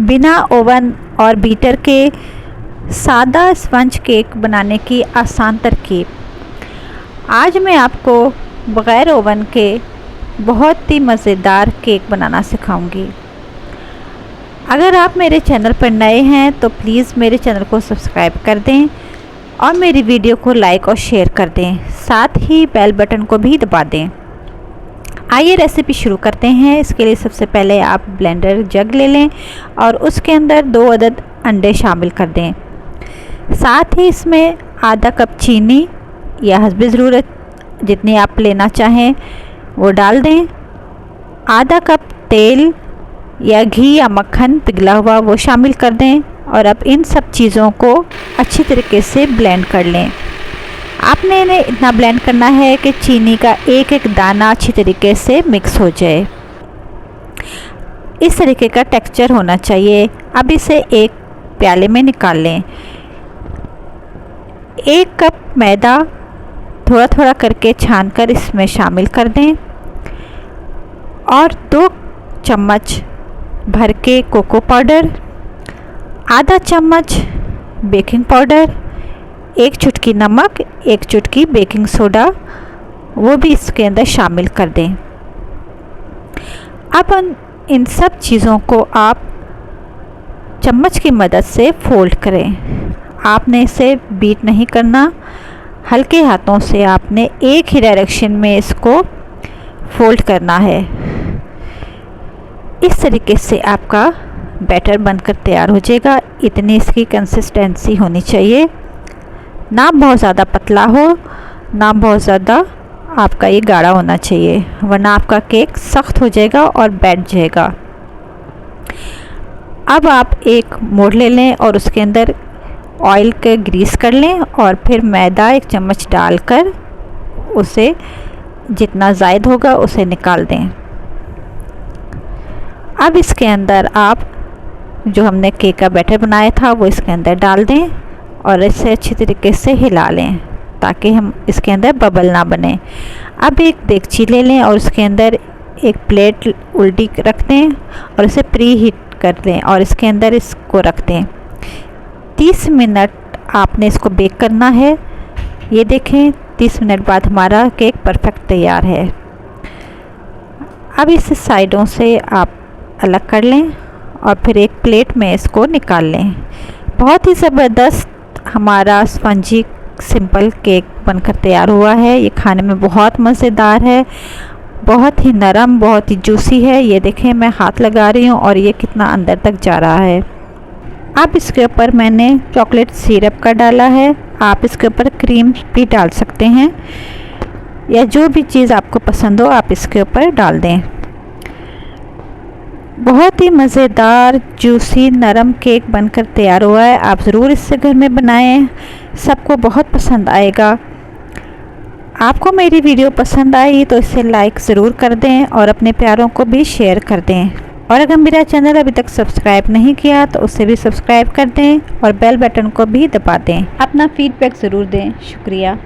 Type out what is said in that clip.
बिना ओवन और बीटर के सादा स्पंज केक बनाने की आसान तरकीब। आज मैं आपको बग़ैर ओवन के बहुत ही मज़ेदार केक बनाना सिखाऊंगी। अगर आप मेरे चैनल पर नए हैं तो प्लीज़ मेरे चैनल को सब्सक्राइब कर दें और मेरी वीडियो को लाइक और शेयर कर दें, साथ ही बेल बटन को भी दबा दें। आइए रेसिपी शुरू करते हैं। इसके लिए सबसे पहले आप ब्लेंडर जग ले लें और उसके अंदर 2 अदद अंडे शामिल कर दें। साथ ही इसमें आधा कप चीनी या हस्बे ज़रूरत जितनी आप लेना चाहें वो डाल दें। आधा कप तेल या घी या मक्खन पिघला हुआ वो शामिल कर दें और अब इन सब चीज़ों को अच्छी तरीके से ब्लेंड कर लें। आपने इन्हें इतना ब्लेंड करना है कि चीनी का एक एक दाना अच्छी तरीके से मिक्स हो जाए। इस तरीके का टेक्सचर होना चाहिए। अब इसे एक प्याले में निकाल लें। 1 कप मैदा थोड़ा थोड़ा करके छानकर इसमें शामिल कर दें और 2 चम्मच भर के कोको पाउडर, आधा चम्मच बेकिंग पाउडर, 1 चुटकी नमक, 1 चुटकी बेकिंग सोडा वो भी इसके अंदर शामिल कर दें। अब इन सब चीज़ों को आप चम्मच की मदद से फोल्ड करें। आपने इसे बीट नहीं करना, हल्के हाथों से आपने एक ही डायरेक्शन में इसको फोल्ड करना है। इस तरीके से आपका बैटर बनकर तैयार हो जाएगा। इतनी इसकी कंसिस्टेंसी होनी चाहिए, ना बहुत ज़्यादा पतला हो ना बहुत ज़्यादा आपका ये गाढ़ा होना चाहिए, वरना आपका केक सख्त हो जाएगा और बैठ जाएगा। अब आप एक मोड़ ले लें और उसके अंदर ऑयल के ग्रीस कर लें और फिर मैदा 1 चम्मच डालकर उसे जितना ज़ायद होगा उसे निकाल दें। अब इसके अंदर आप जो हमने केक का बैटर बनाया था वो इसके अंदर डाल दें और इसे अच्छी तरीके से हिला लें ताकि हम इसके अंदर बबल ना बने। अब एक देगची ले लें और उसके अंदर एक प्लेट उल्टी रख दें और इसे प्री हीट कर दें और इसके अंदर इसको रख दें। 30 मिनट आपने इसको बेक करना है। ये देखें 30 मिनट बाद हमारा केक परफेक्ट तैयार है। अब इस साइडों से आप अलग कर लें और फिर एक प्लेट में इसको निकाल लें। बहुत ही ज़बरदस्त हमारा स्पंजी सिंपल केक बनकर तैयार हुआ है। ये खाने में बहुत मज़ेदार है, बहुत ही नरम, बहुत ही जूसी है। ये देखें मैं हाथ लगा रही हूँ और ये कितना अंदर तक जा रहा है। अब इसके ऊपर मैंने चॉकलेट सिरप का डाला है। आप इसके ऊपर क्रीम भी डाल सकते हैं या जो भी चीज़ आपको पसंद हो आप इसके ऊपर डाल दें। बहुत ही मज़ेदार जूसी नरम केक बनकर तैयार हुआ है। आप ज़रूर इससे घर में बनाएं, सबको बहुत पसंद आएगा। आपको मेरी वीडियो पसंद आई तो इसे लाइक ज़रूर कर दें और अपने प्यारों को भी शेयर कर दें। और अगर मेरा चैनल अभी तक सब्सक्राइब नहीं किया तो उसे भी सब्सक्राइब कर दें और बेल बटन को भी दबा दें। अपना फीडबैक ज़रूर दें। शुक्रिया।